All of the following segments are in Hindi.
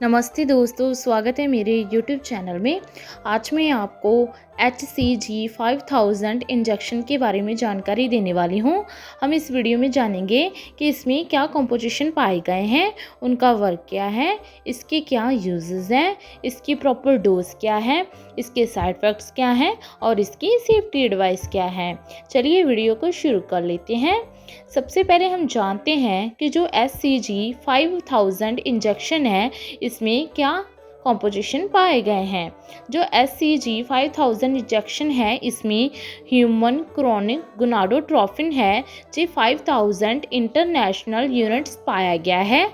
नमस्ते दोस्तों, स्वागत है मेरे YouTube चैनल में। आज मैं आपको HCG 5000 इंजेक्शन के बारे में जानकारी देने वाली हूँ। हम इस वीडियो में जानेंगे कि इसमें क्या कंपोजिशन पाए गए हैं, उनका वर्क क्या है, इसके क्या यूजेस हैं, इसकी प्रॉपर डोज क्या है, इसके साइड इफ़ेक्ट्स क्या हैं और इसकी सेफ्टी एडवाइस क्या है। चलिए वीडियो को शुरू कर लेते हैं। सबसे पहले हम जानते हैं कि जो HCG 5000 इंजेक्शन है, इसमें क्या कॉम्पोजिशन पाए गए हैं। जो HCG 5000 इंजेक्शन है, इसमें ह्यूमन क्रोनिक गोनाडोट्रोपिन है जो 5000 इंटरनेशनल यूनिट्स पाया गया है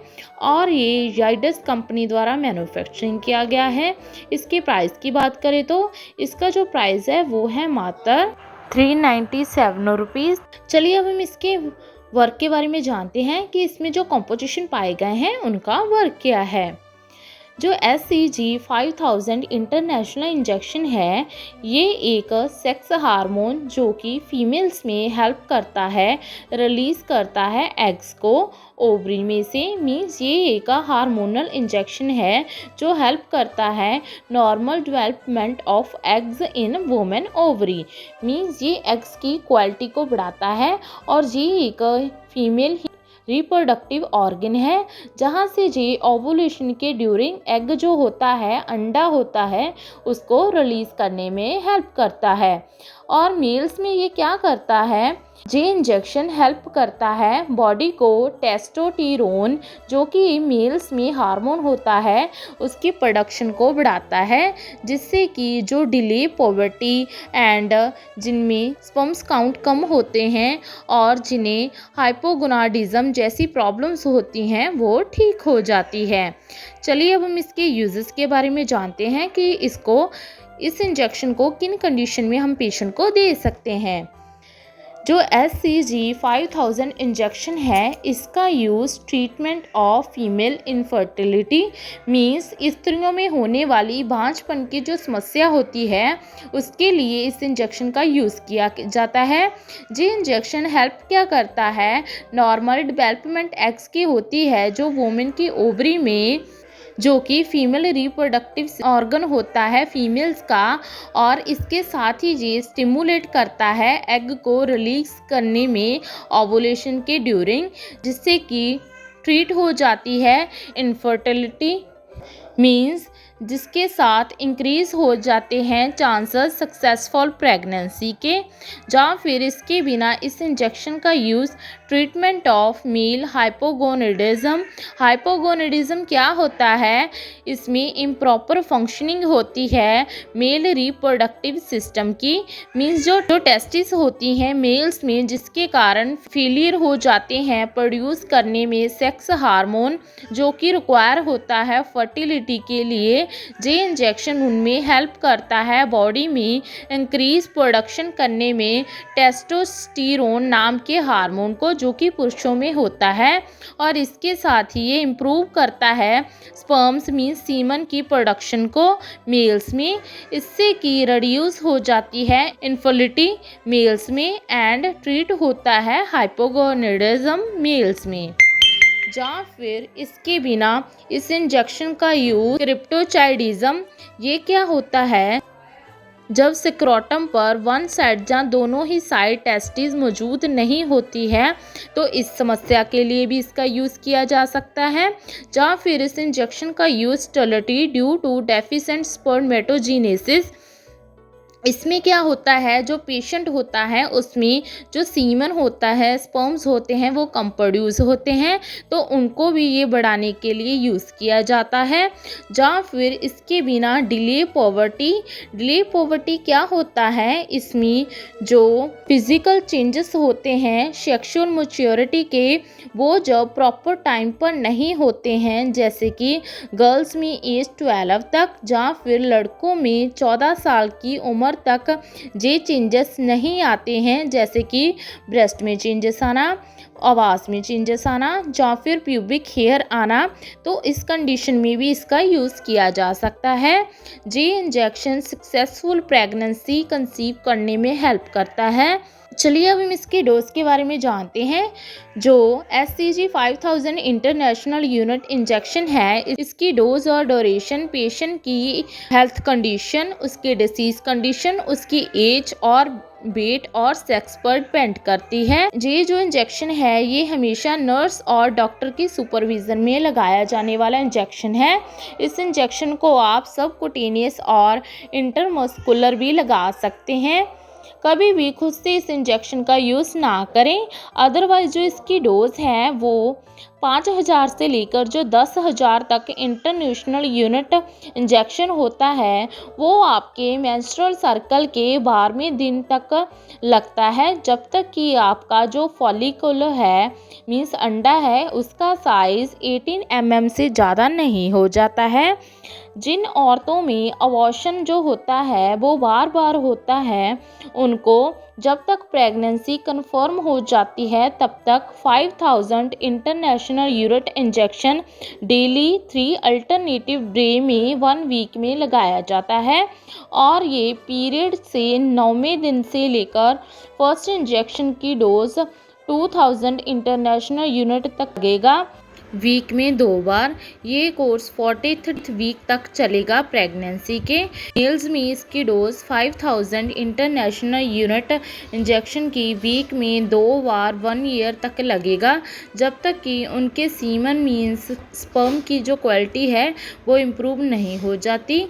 और ये जाइडस कंपनी द्वारा मैन्युफैक्चरिंग किया गया है। इसके प्राइस की बात करें तो इसका जो प्राइस है वो है मात्र 397 रुपीज़। चलिए अब हम इसके वर्क के बारे में जानते हैं कि इसमें जो कॉम्पोजिशन पाए गए हैं उनका वर्क क्या है। जो HCG 5000 इंटरनेशनल इंजेक्शन है, ये एक सेक्स हार्मोन जो कि फीमेल्स में हेल्प करता है, रिलीज़ करता है एग्स को ओवरी में से। मीन्स ये एक हार्मोनल इंजेक्शन है जो हेल्प करता है normal development of eggs in women ovary. Means ये एग्स की क्वालिटी को बढ़ाता है और ये एक फीमेल रिप्रोडक्टिव ऑर्गन है जहाँ से जे ओवुलेशन के ड्यूरिंग एग जो होता है, अंडा होता है, उसको रिलीज़ करने में हेल्प करता है। और मेल्स में ये क्या करता है, जे इंजेक्शन हेल्प करता है बॉडी को टेस्टोस्टेरोन जो कि मेल्स में हार्मोन होता है उसकी प्रोडक्शन को बढ़ाता है, जिससे कि जो डिले पॉवर्टी एंड जिनमें स्पर्म्स काउंट कम होते हैं और जिन्हें हाइपोगोनाडिज्म जैसी प्रॉब्लम्स होती हैं वो ठीक हो जाती है। चलिए अब हम इसके यूजेस के बारे में जानते हैं कि इस इंजेक्शन को किन कंडीशन में हम पेशेंट को दे सकते हैं। जो HCG 5000 इंजेक्शन है, इसका use treatment of female infertility means स्त्रियों में होने वाली बांझपन की जो समस्या होती है उसके लिए इस इंजेक्शन का यूज़ किया जाता है। ये इंजेक्शन हेल्प क्या करता है, नॉर्मल डेवलपमेंट एग्स की होती है जो वुमेन की ओवरी में, जो कि फीमेल रिप्रोडक्टिव ऑर्गन होता है फीमेल्स का, और इसके साथ ही ये स्टिमुलेट करता है एग को रिलीज करने में ओवुलेशन के ड्यूरिंग, जिससे कि ट्रीट हो जाती है इनफर्टिलिटी मीन्स जिसके साथ इंक्रीज़ हो जाते हैं चांसेस सक्सेसफुल प्रेगनेंसी के। या फिर इसके बिना इस इंजेक्शन का use treatment of male hypogonadism क्या होता है, इसमें इम्प्रॉपर फंक्शनिंग होती है मेल रिप्रोडक्टिव सिस्टम की। मीन्स जो टेस्टिस होती हैं मेल्स में, जिसके कारण फेलियर हो जाते हैं प्रोड्यूस करने में सेक्स हार्मोन जो कि रिक्वायर होता है फर्टिलिटी के लिए। जे इंजेक्शन उनमें हेल्प करता है बॉडी में इंक्रीज प्रोडक्शन करने में टेस्टोस्टेरोन नाम के हार्मोन को, जो कि पुरुषों में होता है, और इसके साथ ही ये इम्प्रूव करता है स्पर्म्स मीन्स सीमन की प्रोडक्शन को मेल्स में, इससे कि रिड्यूस हो जाती है इनफर्टिलिटी मेल्स में एंड ट्रीट होता है हाइपोगोनेडिज्म मेल्स में। या फिर इसके बिना इस इंजेक्शन का यूज क्रिप्टोचाइडिज्म, ये क्या होता है, जब स्क्रोटम पर वन साइड जहाँ दोनों ही साइड टेस्टिस मौजूद नहीं होती है, तो इस समस्या के लिए भी इसका यूज़ किया जा सकता है। या फिर इस इंजेक्शन का use sterility due to deficient spermatogenesis, इसमें क्या होता है, जो पेशेंट होता है उसमें जो सीमन होता है, स्पर्म्स होते हैं, वो कम प्रोड्यूस होते हैं, तो उनको भी ये बढ़ाने के लिए यूज़ किया जाता है। या फिर इसके बिना डिले पॉवर्टी क्या होता है, इसमें जो फिज़िकल चेंजेस होते हैं सेक्सुअल मैच्योरिटी के, वो जब प्रॉपर टाइम पर नहीं होते हैं, जैसे कि गर्ल्स में एज 12 तक या फिर लड़कों में 14 साल की उम्र तक ये चेंजेस नहीं आते हैं, जैसे कि ब्रेस्ट में चेंजेस आना, आवाज़ में चेंजेस आना या फिर प्यूबिक हेयर आना, तो इस कंडीशन में भी इसका यूज़ किया जा सकता है। ये इंजेक्शन सक्सेसफुल प्रेगनेंसी कंसीव करने में हेल्प करता है। चलिए अब हम इसके डोज के बारे में जानते हैं। जो SCG 5000 इंटरनेशनल यूनिट इंजेक्शन है, इसकी डोज और ड्यूरेशन पेशेंट की हेल्थ कंडीशन, उसकी डिसीज़ कंडीशन, उसकी एज और वेट और सेक्स पर डिपेंड करती है। ये जो इंजेक्शन है ये हमेशा नर्स और डॉक्टर की सुपरविज़न में लगाया जाने वाला इंजेक्शन है। इस इंजेक्शन को आप सबकुटेनियस और इंटरमस्कुलर भी लगा सकते हैं। कभी भी खुद से इस इंजेक्शन का यूज़ ना करें। अदरवाइज़ जो इसकी डोज है वो 5000 से लेकर जो 10,000 तक इंटरनेशनल यूनिट इंजेक्शन होता है वो आपके मेंस्ट्रुअल सर्कल के 12वें दिन तक लगता है, जब तक कि आपका जो फॉलिकल है मीन्स अंडा है उसका साइज़ 18 mm से ज़्यादा नहीं हो जाता है। जिन औरतों में अबॉर्शन जो होता है वो बार बार होता है, उनको जब तक प्रेगनेंसी कंफर्म हो जाती है तब तक 5000 international unit injection daily 3 alternative day में 1 वीक में लगाया जाता है और ये पीरियड से 9वें दिन से लेकर फर्स्ट इंजेक्शन की डोज 2000 इंटरनेशनल यूनिट तक लगेगा, वीक में 2 बार। ये कोर्स 40th वीक तक चलेगा प्रेगनेंसी के। मेल्स में इसकी डोज 5000 इंटरनेशनल यूनिट इंजेक्शन की वीक में 2 बार 1 ईयर तक लगेगा, जब तक कि उनके सीमन मीन्स स्पर्म की जो क्वालिटी है वो इम्प्रूव नहीं हो जाती।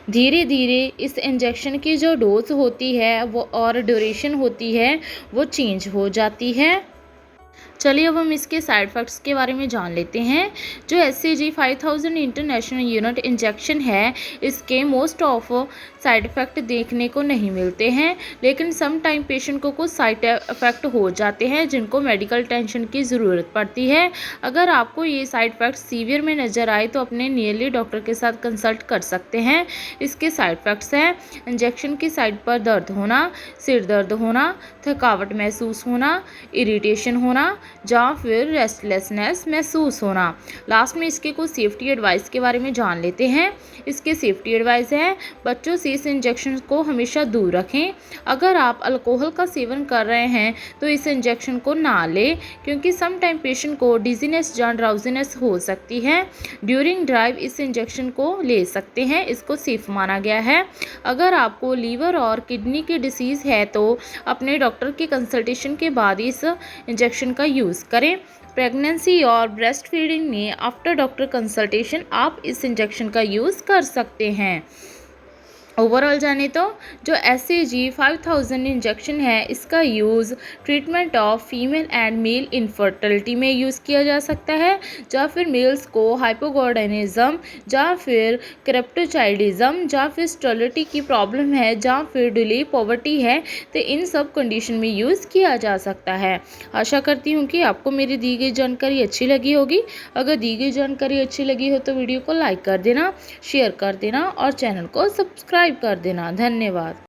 धीरे धीरे इस इंजेक्शन की जो डोज होती है वो और ड्यूरेशन होती है वो चेंज हो जाती है। चलिए अब हम इसके साइड इफ़ेक्ट्स के बारे में जान लेते हैं। जो SCG 5000 इंटरनेशनल यूनिट इंजेक्शन है इसके मोस्ट ऑफ साइड इफ़ेक्ट देखने को नहीं मिलते हैं, लेकिन सम टाइम पेशेंट को कुछ साइड इफ़ेक्ट हो जाते हैं जिनको मेडिकल टेंशन की ज़रूरत पड़ती है। अगर आपको ये साइड इफ़ेक्ट सीवियर में नज़र आए तो अपने नियरली डॉक्टर के साथ कंसल्ट कर सकते हैं। इसके साइड इफ़ेक्ट्स हैं इंजेक्शन की साइड पर दर्द होना, सिर दर्द होना, थकावट महसूस होना, इरिटेशन होना या फिर रेस्टलेसनेस महसूस होना। लास्ट में इसके कुछ सेफ्टी एडवाइस के बारे में जान लेते हैं। इसके सेफ्टी एडवाइस है बच्चों से इस इंजेक्शन को हमेशा दूर रखें। अगर आप अल्कोहल का सेवन कर रहे हैं तो इस इंजेक्शन को ना लें, क्योंकि सम टाइम पेशेंट को डिजीनेस या ड्राउजीनेस हो सकती है। ड्यूरिंग ड्राइव इस इंजेक्शन को ले सकते हैं, इसको सेफ माना गया है। अगर आपको लीवर और किडनी की डिसीज़ है तो अपने डॉक्टर की कंसल्टेशन के बाद इस इंजेक्शन का यूज़ करें। प्रेगनेंसी और ब्रेस्ट फीडिंग में आफ्टर डॉक्टर कंसल्टेशन आप इस इंजेक्शन का यूज़ कर सकते हैं। ओवरऑल जाने तो जो SCG 5000 इंजेक्शन है इसका use treatment of female and male infertility में यूज़ किया जा सकता है, या फिर मेल्स को हाइपोगोनाडिज्म या फिर क्रेप्टोचाइल्डिज्म या फिर स्टेरिलिटी की प्रॉब्लम है या फिर डिले पॉवर्टी है, तो इन सब कंडीशन में यूज़ किया जा सकता है। आशा करती हूँ कि आपको मेरी दी गई जानकारी अच्छी लगी होगी। अगर दी गई जानकारी अच्छी लगी हो तो वीडियो को लाइक कर देना, शेयर कर देना और चैनल को सब्सक्राइब कर देना। धन्यवाद।